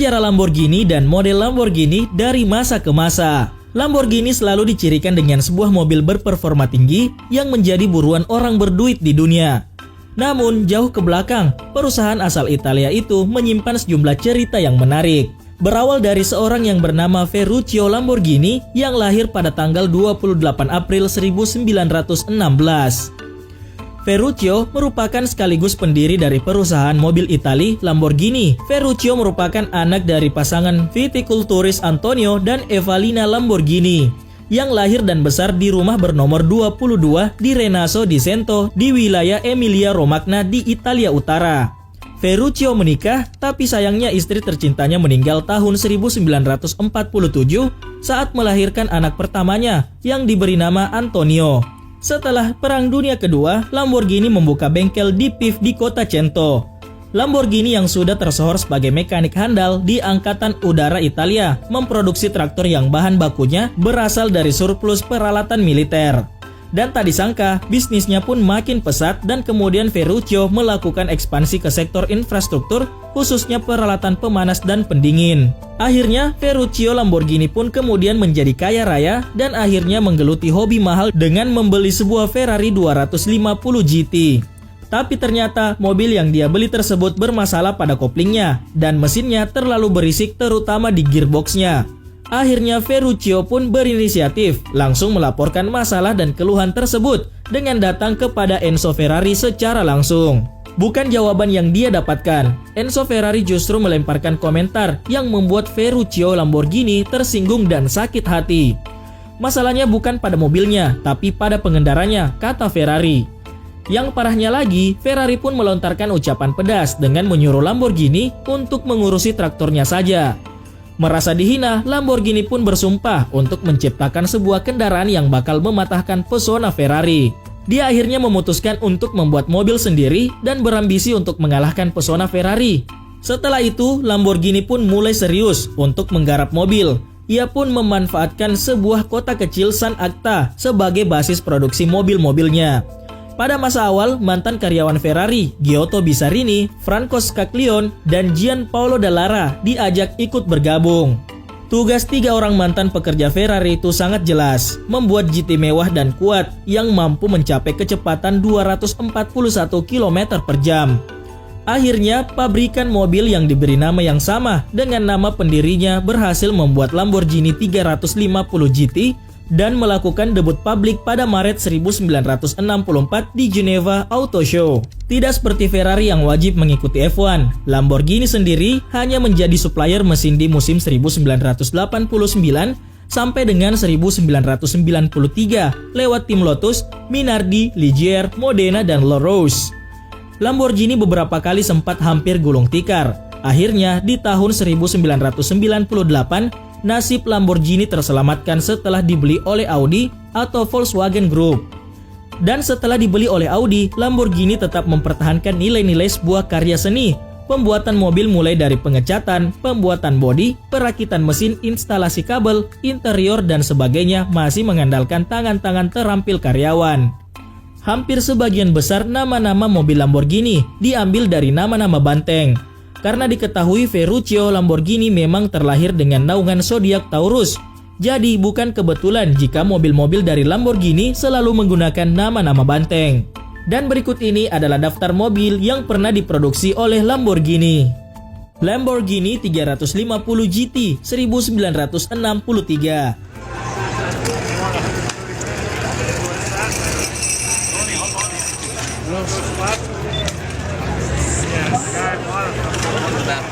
Sejarah Lamborghini dan model Lamborghini dari masa ke masa. Lamborghini selalu dicirikan dengan sebuah mobil berperforma tinggi yang menjadi buruan orang berduit di dunia. Namun, jauh ke belakang, perusahaan asal Italia itu menyimpan sejumlah cerita yang menarik. Berawal dari seorang yang bernama Ferruccio Lamborghini yang lahir pada tanggal 28 April 1916. Ferruccio merupakan sekaligus pendiri dari perusahaan mobil Itali Lamborghini. Ferruccio merupakan anak dari pasangan vitikulturis Antonio dan Evalina Lamborghini yang lahir dan besar di rumah bernomor 22 di Renaso di Cento di wilayah Emilia Romagna di Italia Utara. Ferruccio menikah, tapi sayangnya istri tercintanya meninggal tahun 1947 saat melahirkan anak pertamanya yang diberi nama Antonio. Setelah Perang Dunia Kedua, Lamborghini membuka bengkel di Pieve di kota Cento. Lamborghini yang sudah tersohor sebagai mekanik handal di Angkatan Udara Italia memproduksi traktor yang bahan bakunya berasal dari surplus peralatan militer. Dan tak disangka, bisnisnya pun makin pesat dan kemudian Ferruccio melakukan ekspansi ke sektor infrastruktur, khususnya peralatan pemanas dan pendingin. Akhirnya, Ferruccio Lamborghini pun kemudian menjadi kaya raya dan akhirnya menggeluti hobi mahal dengan membeli sebuah Ferrari 250 GT. Tapi ternyata mobil yang dia beli tersebut bermasalah pada koplingnya dan mesinnya terlalu berisik terutama di gearboxnya. Akhirnya Ferruccio pun berinisiatif langsung melaporkan masalah dan keluhan tersebut dengan datang kepada Enzo Ferrari secara langsung. Bukan jawaban yang dia dapatkan, Enzo Ferrari justru melemparkan komentar yang membuat Ferruccio Lamborghini tersinggung dan sakit hati. Masalahnya bukan pada mobilnya, tapi pada pengendaranya, kata Ferrari. Yang parahnya lagi, Ferrari pun melontarkan ucapan pedas dengan menyuruh Lamborghini untuk mengurusi traktornya saja. Merasa dihina, Lamborghini pun bersumpah untuk menciptakan sebuah kendaraan yang bakal mematahkan pesona Ferrari. Dia akhirnya memutuskan untuk membuat mobil sendiri dan berambisi untuk mengalahkan pesona Ferrari. Setelah itu, Lamborghini pun mulai serius untuk menggarap mobil. Ia pun memanfaatkan sebuah kota kecil San Agta sebagai basis produksi mobil-mobilnya. Pada masa awal, mantan karyawan Ferrari, Giotto Bisarini, Franco Scaglione, dan Gianpaolo Dallara diajak ikut bergabung. Tugas 3 orang mantan pekerja Ferrari itu sangat jelas, membuat GT mewah dan kuat yang mampu mencapai kecepatan 241 km per jam. Akhirnya, pabrikan mobil yang diberi nama yang sama dengan nama pendirinya berhasil membuat Lamborghini 350 GT dan melakukan debut publik pada Maret 1964 di Geneva Auto Show. Tidak seperti Ferrari yang wajib mengikuti F1, Lamborghini sendiri hanya menjadi supplier mesin di musim 1989 sampai dengan 1993 lewat tim Lotus, Minardi, Ligier, Modena, dan La Rose. Lamborghini beberapa kali sempat hampir gulung tikar. Akhirnya di tahun 1998, nasib Lamborghini terselamatkan setelah dibeli oleh Audi atau Volkswagen Group. Dan setelah dibeli oleh Audi, Lamborghini tetap mempertahankan nilai-nilai sebuah karya seni. Pembuatan mobil mulai dari pengecatan, pembuatan bodi, perakitan mesin, instalasi kabel, interior, dan sebagainya masih mengandalkan tangan-tangan terampil karyawan. Hampir sebagian besar nama-nama mobil Lamborghini diambil dari nama-nama banteng. Karena diketahui Ferruccio Lamborghini memang terlahir dengan naungan zodiak Taurus. Jadi bukan kebetulan jika mobil-mobil dari Lamborghini selalu menggunakan nama-nama banteng. Dan berikut ini adalah daftar mobil yang pernah diproduksi oleh Lamborghini. Lamborghini 350 GT 1963.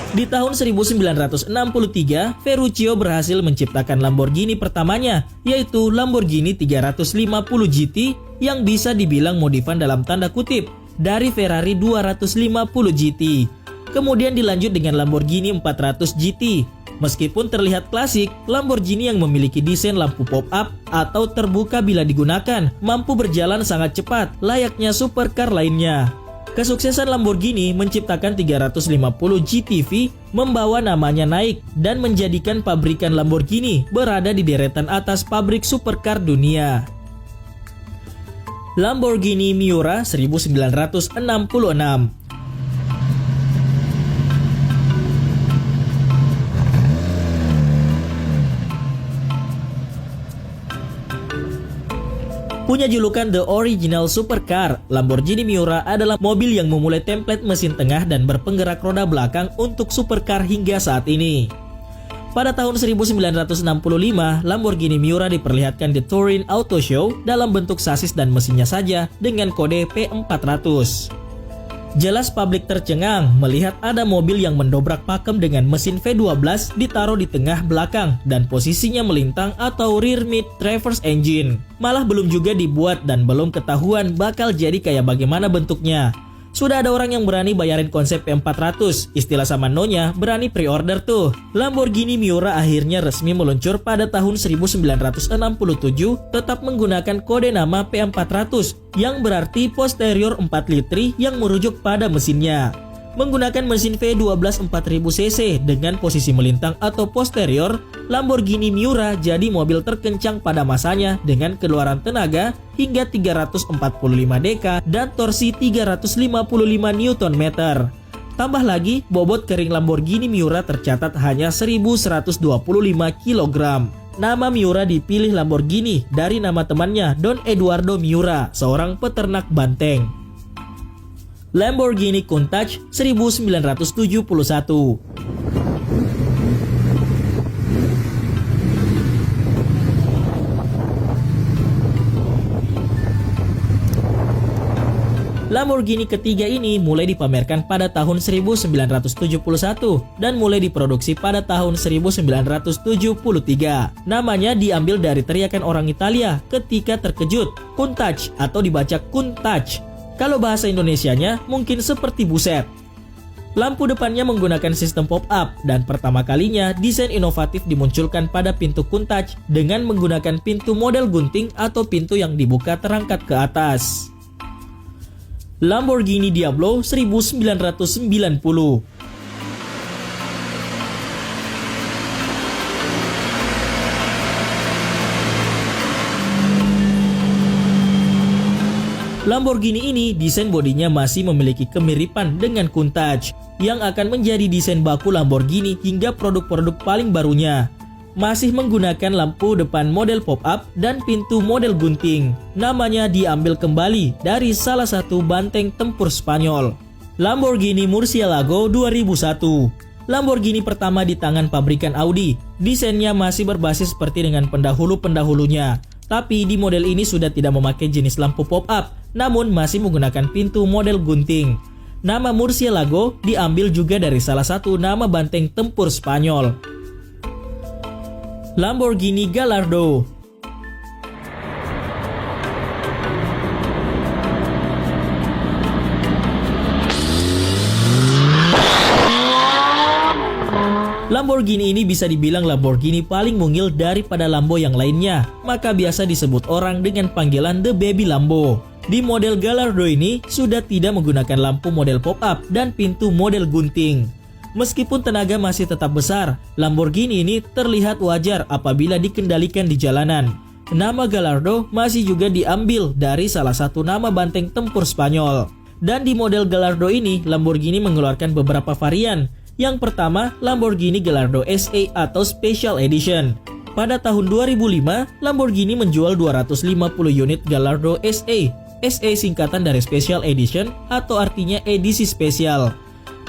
Di tahun 1963, Ferruccio berhasil menciptakan Lamborghini pertamanya, yaitu Lamborghini 350 GT yang bisa dibilang modifan dalam tanda kutip dari Ferrari 250 GT. Kemudian dilanjut dengan Lamborghini 400 GT. Meskipun terlihat klasik, Lamborghini yang memiliki desain lampu pop-up atau terbuka bila digunakan mampu berjalan sangat cepat layaknya supercar lainnya. Kesuksesan Lamborghini menciptakan 350 GTV membawa namanya naik dan menjadikan pabrikan Lamborghini berada di deretan atas pabrik supercar dunia. Lamborghini Miura 1966. Punya julukan The Original Supercar, Lamborghini Miura adalah mobil yang memulai template mesin tengah dan berpenggerak roda belakang untuk supercar hingga saat ini. Pada tahun 1965, Lamborghini Miura diperlihatkan di Turin Auto Show dalam bentuk sasis dan mesinnya saja dengan kode P400. Jelas publik tercengang melihat ada mobil yang mendobrak pakem dengan mesin V12 ditaruh di tengah belakang dan posisinya melintang atau rear mid traverse engine. Malah belum juga dibuat dan belum ketahuan bakal jadi kayak bagaimana bentuknya. Sudah ada orang yang berani bayarin konsep P400, istilah sama Nonya berani pre-order tuh. Lamborghini Miura akhirnya resmi meluncur pada tahun 1967 tetap menggunakan kode nama P400 yang berarti posterior 4 litri yang merujuk pada mesinnya. Menggunakan mesin V12 4000cc dengan posisi melintang atau posterior, Lamborghini Miura jadi mobil terkencang pada masanya dengan keluaran tenaga hingga 345 dk dan torsi 355 Nm. Tambah lagi, bobot kering Lamborghini Miura tercatat hanya 1125 kg. Nama Miura dipilih Lamborghini dari nama temannya Don Eduardo Miura, seorang peternak banteng. Lamborghini Countach 1971. Lamborghini ketiga ini mulai dipamerkan pada tahun 1971 dan mulai diproduksi pada tahun 1973. Namanya diambil dari teriakan orang Italia ketika terkejut, Countach atau dibaca Countach. Kalau bahasa Indonesianya mungkin seperti buset. Lampu depannya menggunakan sistem pop-up dan pertama kalinya desain inovatif dimunculkan pada pintu Countach dengan menggunakan pintu model gunting atau pintu yang dibuka terangkat ke atas. Lamborghini Diablo 1990. Lamborghini ini desain bodinya masih memiliki kemiripan dengan Countach yang akan menjadi desain baku Lamborghini hingga produk-produk paling barunya. Masih menggunakan lampu depan model pop-up dan pintu model gunting. Namanya diambil kembali dari salah satu banteng tempur Spanyol. Lamborghini Murcielago 2001. Lamborghini pertama di tangan pabrikan Audi. Desainnya masih berbasis seperti dengan pendahulu-pendahulunya. Tapi di model ini sudah tidak memakai jenis lampu pop-up, namun masih menggunakan pintu model gunting. Nama Murcielago diambil juga dari salah satu nama banteng tempur Spanyol. Lamborghini Gallardo. Lamborghini ini bisa dibilang Lamborghini paling mungil daripada Lambo yang lainnya, maka biasa disebut orang dengan panggilan The Baby Lambo. Di model Gallardo ini sudah tidak menggunakan lampu model pop-up dan pintu model gunting. Meskipun tenaga masih tetap besar, Lamborghini ini terlihat wajar apabila dikendalikan di jalanan. Nama Gallardo masih juga diambil dari salah satu nama banteng tempur Spanyol. Dan di model Gallardo ini, Lamborghini mengeluarkan beberapa varian. Yang pertama, Lamborghini Gallardo SA atau Special Edition. Pada tahun 2005, Lamborghini menjual 250 unit Gallardo SA. SA singkatan dari Special Edition atau artinya edisi spesial.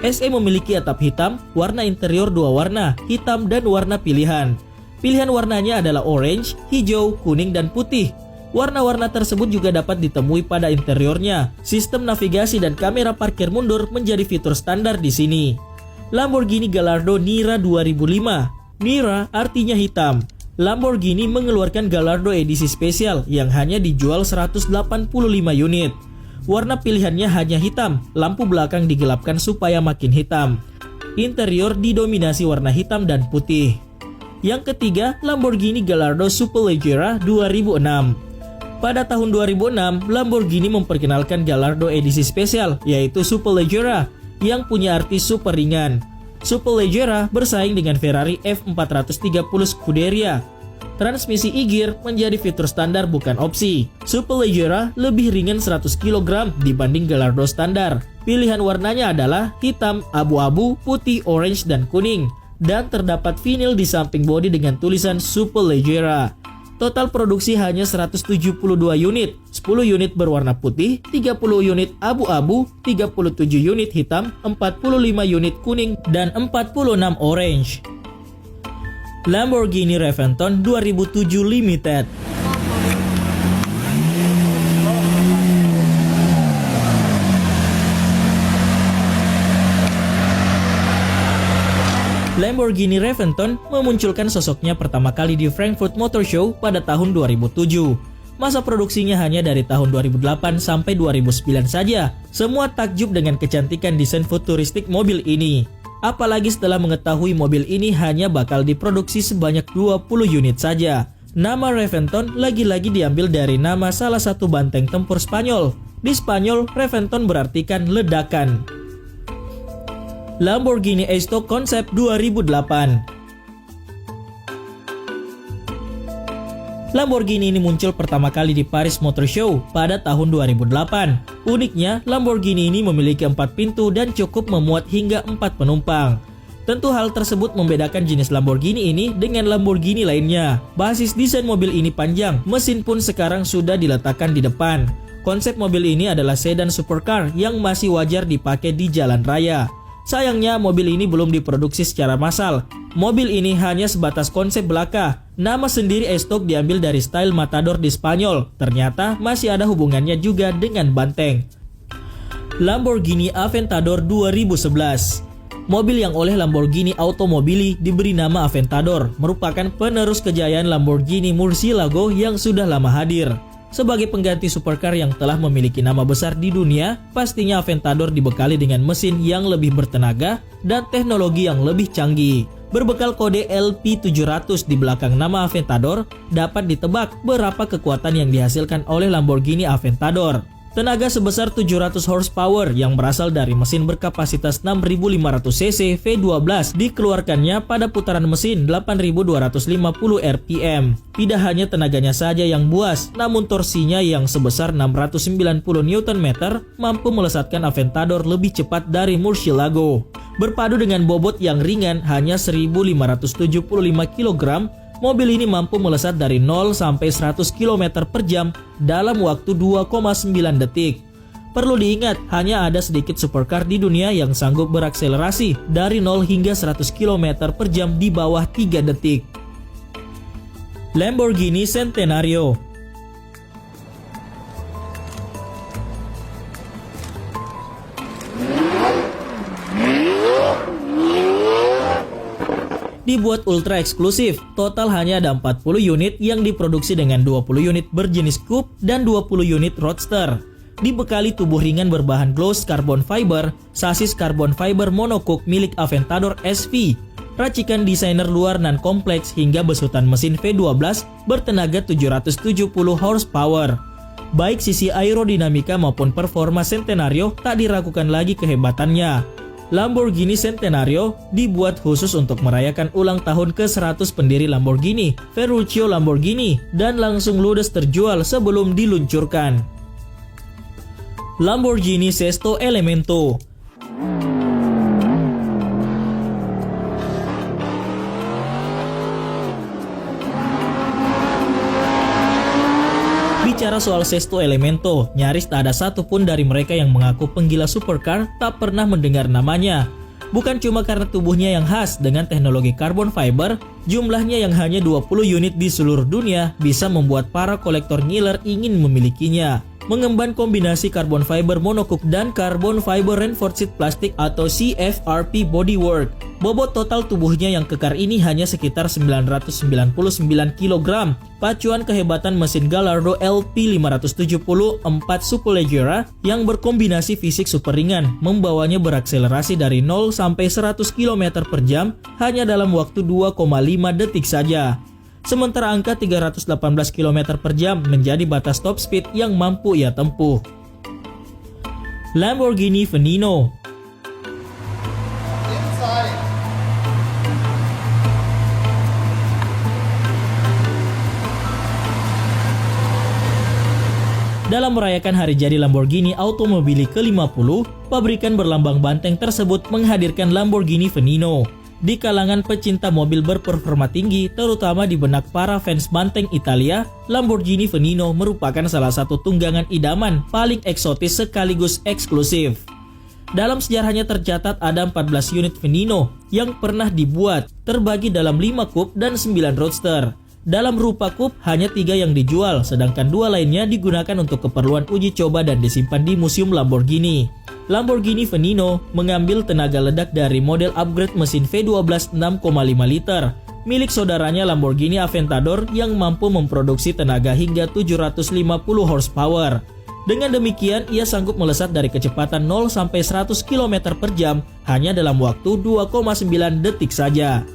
SA memiliki atap hitam, warna interior dua warna, hitam dan warna pilihan. Pilihan warnanya adalah orange, hijau, kuning, dan putih. Warna-warna tersebut juga dapat ditemui pada interiornya. Sistem navigasi dan kamera parkir mundur menjadi fitur standar di sini. Lamborghini Gallardo Nira 2005. Nira artinya hitam. Lamborghini mengeluarkan Gallardo edisi spesial yang hanya dijual 185 unit. Warna pilihannya hanya hitam, lampu belakang digelapkan supaya makin hitam. Interior didominasi warna hitam dan putih. Yang ketiga, Lamborghini Gallardo Superleggera 2006. Pada tahun 2006, Lamborghini memperkenalkan Gallardo edisi spesial yaitu Superleggera yang punya arti super ringan. Superleggera bersaing dengan Ferrari F430 Scuderia. Transmisi e-gear menjadi fitur standar bukan opsi. Superleggera lebih ringan 100 kg dibanding Gallardo standar. Pilihan warnanya adalah hitam, abu-abu, putih, orange, dan kuning. Dan terdapat vinil di samping bodi dengan tulisan Superleggera. Total produksi hanya 172 unit, 10 unit berwarna putih, 30 unit abu-abu, 37 unit hitam, 45 unit kuning, dan 46 orange. Lamborghini Reventon 2007 Limited. Lamborghini Reventon memunculkan sosoknya pertama kali di Frankfurt Motor Show pada tahun 2007. Masa produksinya hanya dari tahun 2008 sampai 2009 saja. Semua takjub dengan kecantikan desain futuristik mobil ini. Apalagi setelah mengetahui mobil ini hanya bakal diproduksi sebanyak 20 unit saja. Nama Reventon lagi-lagi diambil dari nama salah satu banteng tempur Spanyol. Di Spanyol, Reventon berartikan ledakan. Lamborghini E-Stock Concept 2008. Lamborghini ini muncul pertama kali di Paris Motor Show pada tahun 2008. Uniknya, Lamborghini ini memiliki 4 pintu dan cukup memuat hingga 4 penumpang. Tentu hal tersebut membedakan jenis Lamborghini ini dengan Lamborghini lainnya. Basis desain mobil ini panjang, mesin pun sekarang sudah diletakkan di depan. Konsep mobil ini adalah sedan supercar yang masih wajar dipakai di jalan raya. Sayangnya mobil ini belum diproduksi secara massal. Mobil ini hanya sebatas konsep belaka. Nama sendiri E-Stock diambil dari style Matador di Spanyol. Ternyata masih ada hubungannya juga dengan banteng. Lamborghini Aventador 2011. Mobil yang oleh Lamborghini Automobili diberi nama Aventador merupakan penerus kejayaan Lamborghini Murcielago yang sudah lama hadir. Sebagai pengganti supercar yang telah memiliki nama besar di dunia, pastinya Aventador dibekali dengan mesin yang lebih bertenaga dan teknologi yang lebih canggih. Berbekal kode LP700 di belakang nama Aventador, dapat ditebak berapa kekuatan yang dihasilkan oleh Lamborghini Aventador. Tenaga sebesar 700 horsepower yang berasal dari mesin berkapasitas 6.500 cc V12 dikeluarkannya pada putaran mesin 8.250 rpm. Tidak hanya tenaganya saja yang buas, namun torsinya yang sebesar 690 Nm mampu melesatkan Aventador lebih cepat dari Murcielago. Berpadu dengan bobot yang ringan hanya 1.575 kg, mobil ini mampu melesat dari 0 sampai 100 km per jam dalam waktu 2,9 detik. Perlu diingat, hanya ada sedikit supercar di dunia yang sanggup berakselerasi dari 0 hingga 100 km per jam di bawah 3 detik. Lamborghini Centenario. Dibuat ultra eksklusif, total hanya ada 40 unit yang diproduksi dengan 20 unit berjenis coupe dan 20 unit roadster. Dibekali tubuh ringan berbahan gloss carbon fiber, sasis carbon fiber monocoque milik Aventador SV, racikan desainer luar nan kompleks hingga besutan mesin V12 bertenaga 770 horsepower. Baik sisi aerodinamika maupun performa Centenario tak diragukan lagi kehebatannya. Lamborghini Centenario dibuat khusus untuk merayakan ulang tahun ke-100 pendiri Lamborghini, Ferruccio Lamborghini, dan langsung ludes terjual sebelum diluncurkan. Lamborghini Sesto Elemento. Bicara soal Sesto Elemento, nyaris tak ada satupun dari mereka yang mengaku penggila supercar tak pernah mendengar namanya. Bukan cuma karena tubuhnya yang khas dengan teknologi carbon fiber, jumlahnya yang hanya 20 unit di seluruh dunia bisa membuat para kolektor ngiler ingin memilikinya. Mengemban kombinasi carbon fiber monocoque dan carbon fiber reinforced plastic atau CFRP bodywork. Bobot total tubuhnya yang kekar ini hanya sekitar 999 kg. Pacuan kehebatan mesin Gallardo LP570 4 Superleggera yang berkombinasi fisik super ringan membawanya berakselerasi dari 0 sampai 100 km per jam hanya dalam waktu 2,5 detik saja. Sementara angka 318 km per jam menjadi batas top speed yang mampu ia tempuh. Lamborghini Veneno. Dalam merayakan hari jadi Lamborghini Automobili ke-50, pabrikan berlambang banteng tersebut menghadirkan Lamborghini Veneno. Di kalangan pecinta mobil berperforma tinggi, terutama di benak para fans banteng Italia, Lamborghini Veneno merupakan salah satu tunggangan idaman paling eksotis sekaligus eksklusif. Dalam sejarahnya tercatat ada 14 unit Veneno yang pernah dibuat, terbagi dalam 5 coupe dan 9 roadster. Dalam rupa coupe, hanya 3 yang dijual, sedangkan 2 lainnya digunakan untuk keperluan uji coba dan disimpan di Museum Lamborghini. Lamborghini Veneno mengambil tenaga ledak dari model upgrade mesin V12 6,5 liter milik saudaranya Lamborghini Aventador yang mampu memproduksi tenaga hingga 750 horsepower. Dengan demikian, ia sanggup melesat dari kecepatan 0 sampai 100 km per jam hanya dalam waktu 2,9 detik saja.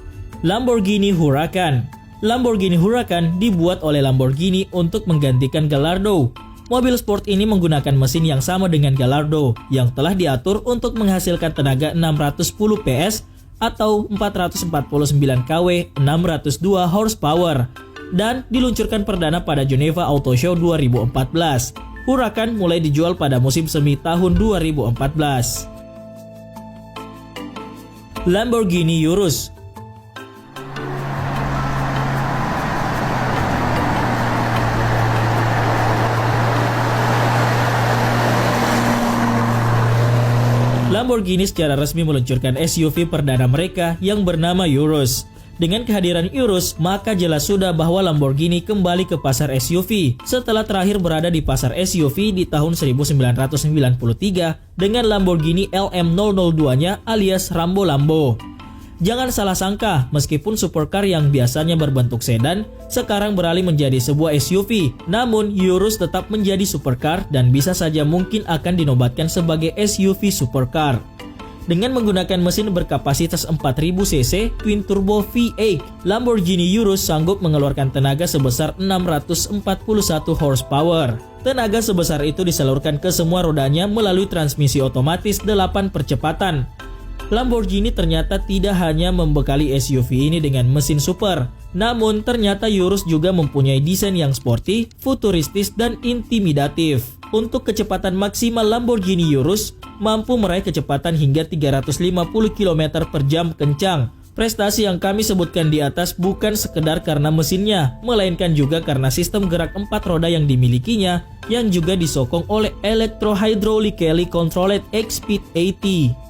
Lamborghini Huracan. Lamborghini Huracan dibuat oleh Lamborghini untuk menggantikan Gallardo. Mobil sport ini menggunakan mesin yang sama dengan Gallardo yang telah diatur untuk menghasilkan tenaga 610 PS atau 449 kW 602 horsepower dan diluncurkan perdana pada Geneva Auto Show 2014. Huracan mulai dijual pada musim semi tahun 2014. Lamborghini Urus. Lamborghini secara resmi meluncurkan SUV perdana mereka yang bernama Urus. Dengan kehadiran Urus, maka jelas sudah bahwa Lamborghini kembali ke pasar SUV setelah terakhir berada di pasar SUV di tahun 1993 dengan Lamborghini LM002-nya alias Rambo-Lambo. Jangan salah sangka, meskipun supercar yang biasanya berbentuk sedan, sekarang beralih menjadi sebuah SUV. Namun, Urus tetap menjadi supercar dan bisa saja mungkin akan dinobatkan sebagai SUV supercar. Dengan menggunakan mesin berkapasitas 4000 cc twin turbo V8, Lamborghini Urus sanggup mengeluarkan tenaga sebesar 641 horsepower. Tenaga sebesar itu disalurkan ke semua rodanya melalui transmisi otomatis 8 percepatan. Lamborghini ternyata tidak hanya membekali SUV ini dengan mesin super, namun ternyata Urus juga mempunyai desain yang sporty, futuristis, dan intimidatif. Untuk kecepatan maksimal Lamborghini Urus mampu meraih kecepatan hingga 350 km per jam kencang. Prestasi yang kami sebutkan di atas bukan sekedar karena mesinnya, melainkan juga karena sistem gerak 4 roda yang dimilikinya yang juga disokong oleh Electro Hydraulically Controlled X-Speed 80.